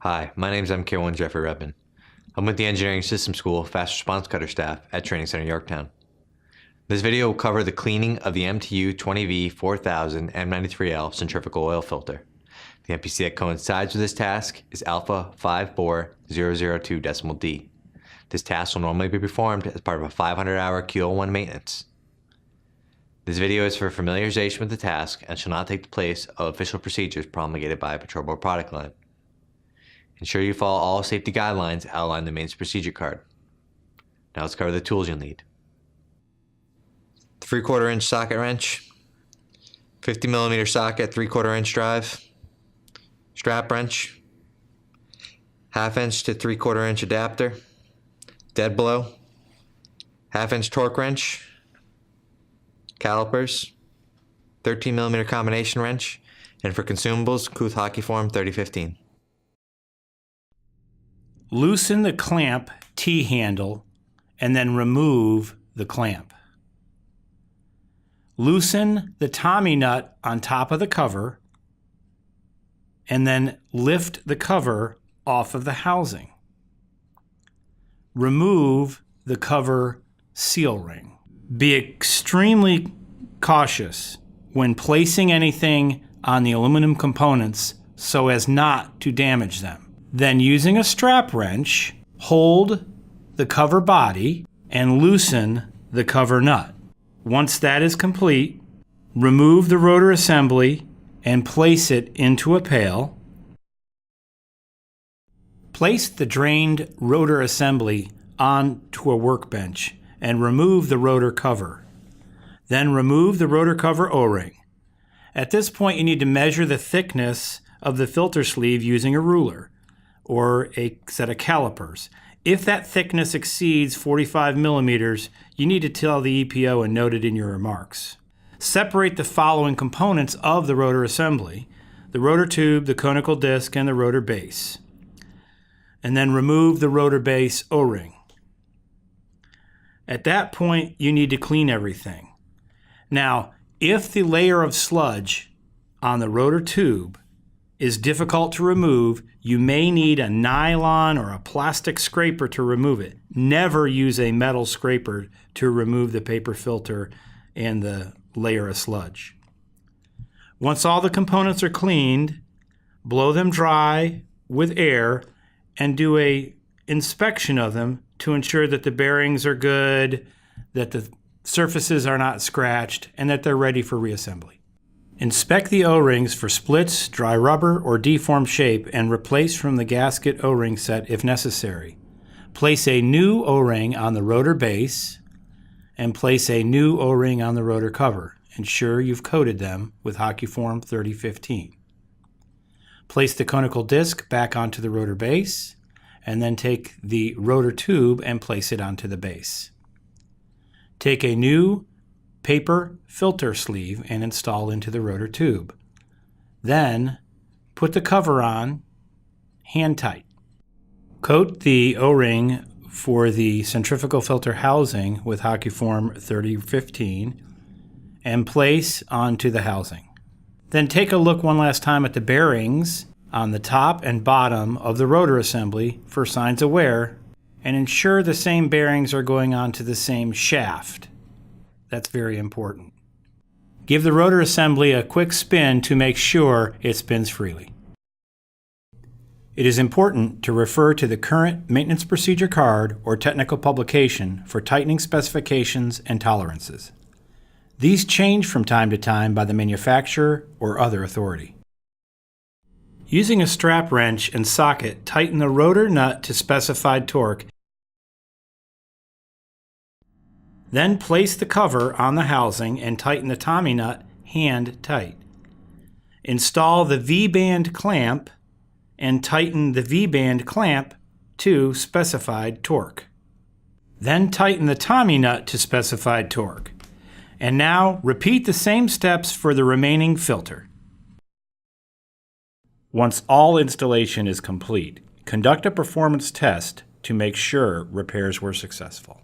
Hi, my name is MK1 Jeffrey Redman. I'm with the Engineering Systems School Fast Response Cutter staff at Training Center Yorktown. This video will cover the cleaning of the MTU 20V 4000 M93L centrifugal oil filter. The MPC that coincides with this task is Alpha 54002.D. This task will normally be performed as part of a 500-hour QL1 maintenance. This video is for familiarization with the task and shall not take the place of official procedures promulgated by a patrol board product line. Ensure you follow all safety guidelines outlined in the maintenance procedure card. Now let's cover the tools you'll need. 3/4 inch socket wrench, 50mm socket 3/4 inch drive, strap wrench, 1/2 inch to 3/4 inch adapter, dead blow, 1/2 inch torque wrench, calipers, 13mm combination wrench, and for consumables, Kuth Hockey Form 3015. Loosen the clamp T-handle and then remove the clamp. Loosen the Tommy nut on top of the cover and then lift the cover off of the housing. Remove the cover seal ring. Be extremely cautious when placing anything on the aluminum components so as not to damage them. Then, using a strap wrench, hold the cover body and loosen the cover nut. Once that is complete, remove the rotor assembly and place it into a pail. Place the drained rotor assembly onto a workbench and remove the rotor cover. Then remove the rotor cover O-ring. At this point, you need to measure the thickness of the filter sleeve using a ruler or a set of calipers. If that thickness exceeds 45 millimeters, you need to tell the EPO and note it in your remarks. Separate the following components of the rotor assembly: the rotor tube, the conical disc, and the rotor base. And then remove the rotor base O-ring. At that point, you need to clean everything. Now, if the layer of sludge on the rotor tube is difficult to remove, you may need a nylon or a plastic scraper to remove it. Never use a metal scraper to remove the paper filter and the layer of sludge. Once all the components are cleaned, blow them dry with air and do an inspection of them to ensure that the bearings are good, that the surfaces are not scratched, and that they're ready for reassembly. Inspect the O-rings for splits, dry rubber, or deformed shape and replace from the gasket O-ring set if necessary. Place a new O-ring on the rotor base and place a new O-ring on the rotor cover. Ensure you've coated them with Hockey Form 3015. Place the conical disc back onto the rotor base and then take the rotor tube and place it onto the base. Take a new paper filter sleeve and install into the rotor tube. Then put the cover on hand tight. Coat the O-ring for the centrifugal filter housing with Hockey Form 3015 and place onto the housing. Then take a look one last time at the bearings on the top and bottom of the rotor assembly for signs of wear and ensure the same bearings are going onto the same shaft. That's very important. Give the rotor assembly a quick spin to make sure it spins freely. It is important to refer to the current maintenance procedure card or technical publication for tightening specifications and tolerances. These change from time to time by the manufacturer or other authority. Using a strap wrench and socket, tighten the rotor nut to specified torque. Then place the cover on the housing and tighten the Tommy nut hand tight. Install the V-band clamp and tighten the V-band clamp to specified torque. Then tighten the Tommy nut to specified torque. And now repeat the same steps for the remaining filter. Once all installation is complete, conduct a performance test to make sure repairs were successful.